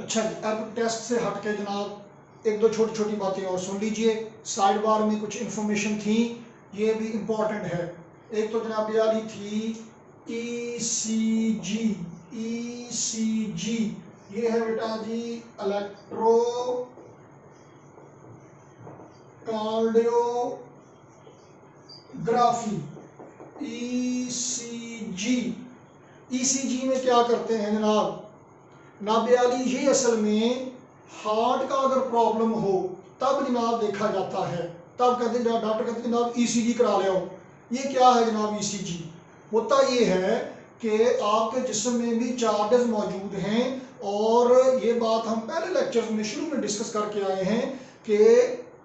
अच्छा जी, अब टेस्ट से हट के जनाब एक दो छोटी छोटी बातें और सुन लीजिए। साइड बार में कुछ इंफॉर्मेशन थी, ये भी इम्पोर्टेंट है। एक तो जनाब ये वाली थी ECG। ECG ये है बेटा जी इलेक्ट्रो कार्डियोग्राफी। ECG। ECG में क्या करते हैं जनाब, नाबियाली ये असल में हार्ट का अगर प्रॉब्लम हो तब जनाब देखा जाता है। तब कहते हैं डॉक्टर कहते हैं जनाब ECG करा ले आओ। ये क्या है जनाब ECG? होता ये है कि आपके जिस्म में भी चार्जेस मौजूद हैं, और ये बात हम पहले लेक्चर्स में शुरू में डिस्कस करके आए हैं कि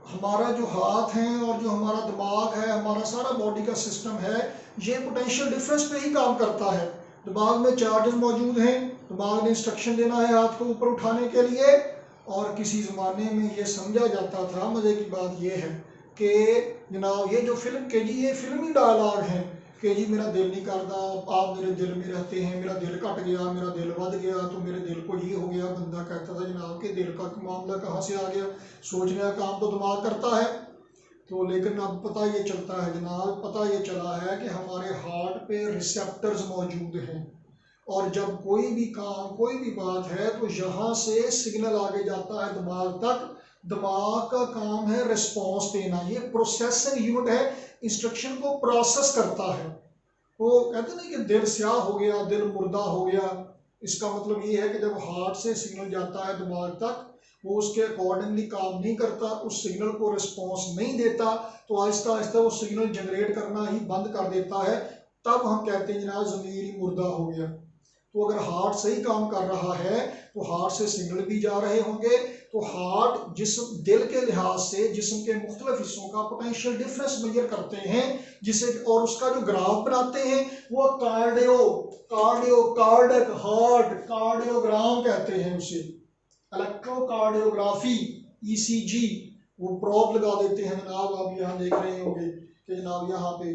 हमारा जो हाथ है और जो हमारा दिमाग है, हमारा सारा बॉडी का सिस्टम है, ये पोटेंशियल डिफरेंस पे ही काम करता है। दिमाग में चार्जेस मौजूद हैं, दिमाग ने इंस्ट्रक्शन देना है हाथ को ऊपर उठाने के लिए। और किसी ज़माने में ये समझा जाता था, मज़े की बात ये है कि जनाब ये जो फिल्म के जी ये फिल्मी डायलॉग हैं कि जी मेरा दिल नहीं करता, आप मेरे दिल में रहते हैं, मेरा दिल कट गया, मेरा दिल बद गया, तो मेरे दिल को ये हो गया। बंदा कहता था जनाब के दिल का मामला कहाँ से आ गया, सोचने का काम तो दिमाग करता है। तो लेकिन अब पता ये चलता है जनाब, पता ये चला है कि हमारे हार्ट पे रिसेप्टर्स मौजूद हैं, और जब कोई भी काम कोई भी बात है तो यहाँ से सिग्नल आगे जाता है दिमाग तक। दिमाग का काम है रिस्पॉन्स देना, ये प्रोसेसिंग यूनिट है, इंस्ट्रक्शन को प्रोसेस करता है। तो कहते नहीं कि दिल स्याह हो गया, दिल मुर्दा हो गया, इसका मतलब ये है कि जब हार्ट से सिग्नल जाता है दिमाग तक, वो उसके अकॉर्डिंगली काम नहीं करता, उस सिग्नल को रिस्पॉन्स नहीं देता, तो आहिस्ता आहिस्ता वो सिग्नल जनरेट करना ही बंद कर देता है। तब हम कहते हैं जनाब ज़मीर ही मुर्दा हो गया। तो अगर हार्ट सही काम कर रहा है तो हार्ट से सिग्नल भी जा रहे होंगे। तो हार्ट जिस्म दिल के लिहाज से जिस्म के मुख्तलिफ हिस्सों का पोटेंशियल डिफरेंस मेजर करते हैं, जिसे और उसका जो ग्राफ बनाते हैं वो कार्डियक हार्ट कार्डियोग्राम कहते हैं उसे, इलेक्ट्रोकार्डियोग्राफी ECG। वो प्रोब लगा देते हैं जनाब, आप यहाँ देख रहे होंगे कि जनाब यहाँ पे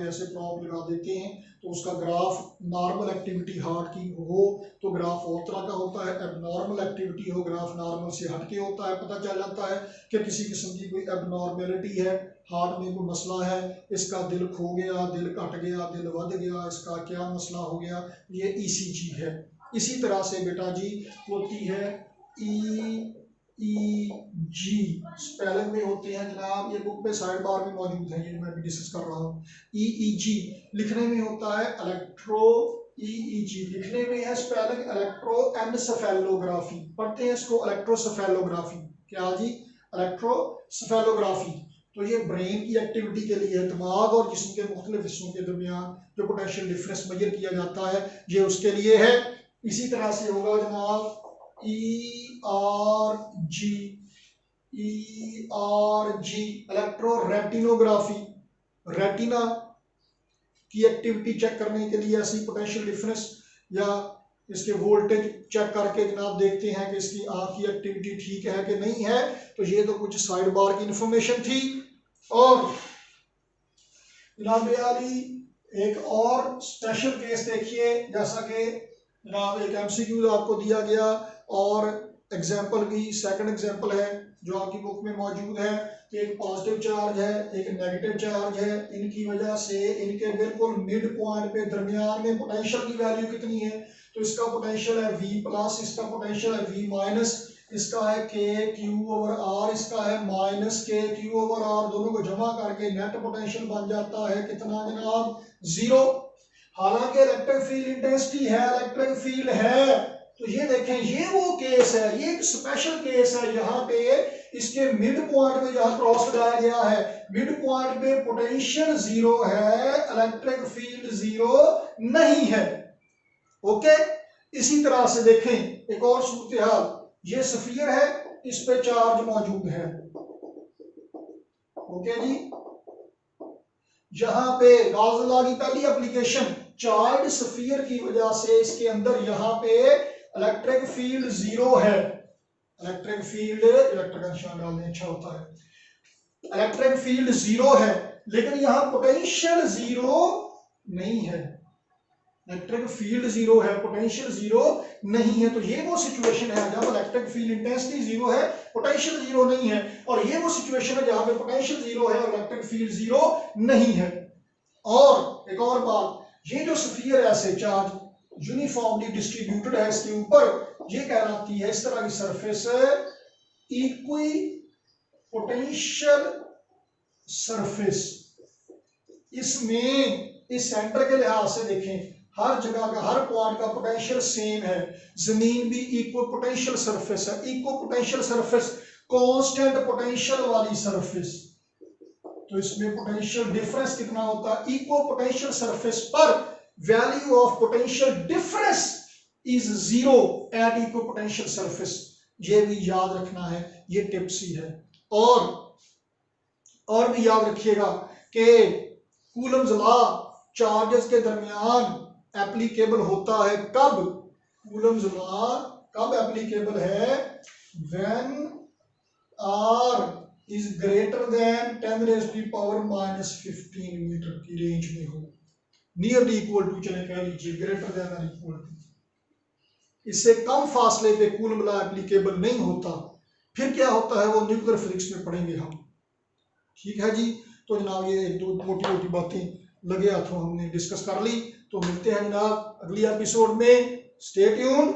ऐसे प्रोब लगा देते हैं, तो उसका ग्राफ नॉर्मल एक्टिविटी हार्ट की हो तो ग्राफ और तरह का होता है, एबनॉर्मल एक्टिविटी हो ग्राफ नॉर्मल से हटके होता है। पता चल जाता है कि किसी किस्म की कोई एबनॉर्मेलिटी है, हार्ट में कोई मसला है, इसका दिल खो गया, दिल घट गया, दिल बढ़ गया, इसका क्या मसला हो गया, ये ECG है। इसी तरह से बेटा जी होती है EEG, स्पेलिंग में होते हैं जनाब, ये बुक पे साइड बार में मौजूद है, ये मैं भी डिस्कस कर रहा हूँ। EEG लिखने में होता है इलेक्ट्रो, EEG लिखने में है स्पेलिंग इलेक्ट्रो एनसेफेलोग्राफी, पढ़ते हैं इसको इलेक्ट्रोसेफेलोग्राफी। क्या जी? इलेक्ट्रोसेफेलोग्राफी। तो ये ब्रेन की एक्टिविटी के लिए है, दिमाग और जिस्म के मुख्तलिफ हिस्सों के दरमियान जो पोटेंशियल डिफरेंस मेजर किया जाता है ये उसके लिए है। इसी तरह से होगा जनाब ERG इलेक्ट्रो रेटिनोग्राफी, रेटिना की एक्टिविटी चेक करने के लिए ऐसी पोटेंशियल डिफरेंस या इसके वोल्टेज चेक करके जनाब देखते हैं कि इसकी आंख की एक्टिविटी ठीक है कि नहीं है। तो ये तो कुछ साइड बार की इंफॉर्मेशन थी। और जनाब यारी एक और स्पेशल केस देखिए, जैसा कि जनाब एक MCQ आपको दिया गया और एग्जाम्पल भी सेकंड एग्जाम्पल है जो आपकी बुक में मौजूद है कि एक पॉजिटिव चार्ज है एक नेगेटिव चार्ज है, इनकी वजह से इनके बिल्कुल मिड पॉइंट पे दरमियान में पोटेंशियल की वैल्यू कितनी है, तो इसका पोटेंशियल है V+, इसका पोटेंशियल है V-, इसका है KQ/R, इसका है -KQ/R, दोनों को जमा करके नेट पोटेंशियल बन जाता है कितना जनाब? 0। हालांकि इलेक्ट्रिक फील्ड इंटेंसिटी है, इलेक्ट्रिक फील्ड है, तो ये देखें ये वो केस है, ये एक स्पेशल केस है। यहाँ पे इसके मिड पॉइंट पे जहाँ क्रॉस लगाया गया है, मिड पॉइंट पे पोटेंशियल 0 है, इलेक्ट्रिक फील्ड 0 नहीं है। ओके, इसी तरह से देखें एक और सूरत हाल, ये स्फीयर है, इस पे चार्ज मौजूद है। ओके जी, यहाँ पे गॉस लॉ की पहली एप्लीकेशन, चार्ज स्फीयर की वजह से इसके अंदर यहाँ पे इलेक्ट्रिक फील्ड 0 है। इलेक्ट्रिक फील्ड, इलेक्ट्रिक निशान डालने अच्छा होता है, इलेक्ट्रिक फील्ड 0 है, लेकिन यहाँ पोटेंशियल 0 नहीं है। इलेक्ट्रिक फील्ड जीरो है, पोटेंशियल जीरो नहीं है। तो ये वो सिचुएशन है जहां पर इलेक्ट्रिक फील्ड इंटेंसिटी जीरो है, पोटेंशियल जीरो नहीं है। और ये वो सिचुएशन है जहां पे पोटेंशियल जीरो है और इलेक्ट्रिक फील्ड जीरो नहीं है। और एक और बात, ये जो स्फीयर है ऐसे चार्ज यूनिफॉर्मली डिस्ट्रीब्यूटेड है इसके ऊपर, ये कहलाती है इस तरह की सरफेस इक्वी पोटेंशियल सरफेस। इसमें इस सेंटर के लिहाज से देखें, हर जगह का हर पॉइंट का पोटेंशियल सेम है। जमीन भी इक्वल पोटेंशियल सरफेस है। Equal potential surface constant potential वाली सरफेस। तो इसमें पोटेंशियल डिफरेंस कितना होता है? इक्वल पोटेंशियल सरफेस पर value of potential difference is zero at equal potential surface. ये भी याद रखना है, ये टिप्स ही है। और भी याद रखिएगा कि कूलम्स लॉ चार्जेस के दरमियान एप्लीकेबल होता है कब? कूलम्स लॉ कब एप्लीकेबल है? When R is greater than 10⁻⁻15 metre की रेंज में हो, नियरली इक्वल टू, चले कह लीजिए ग्रेटर देन और इक्वल टू। इससे कम फासले पे कूलम्ब लॉ एप्लीकेबल नहीं होता। फिर क्या होता है वो न्यूक्लियर फिजिक्स में पढ़ेंगे हम। ठीक है जी। तो जनाब ये एक दो मोटी मोटी बातें लगे हाथों हमने डिस्कस कर ली। तो मिलते हैं जनाब अगली एपिसोड में। Stay tuned.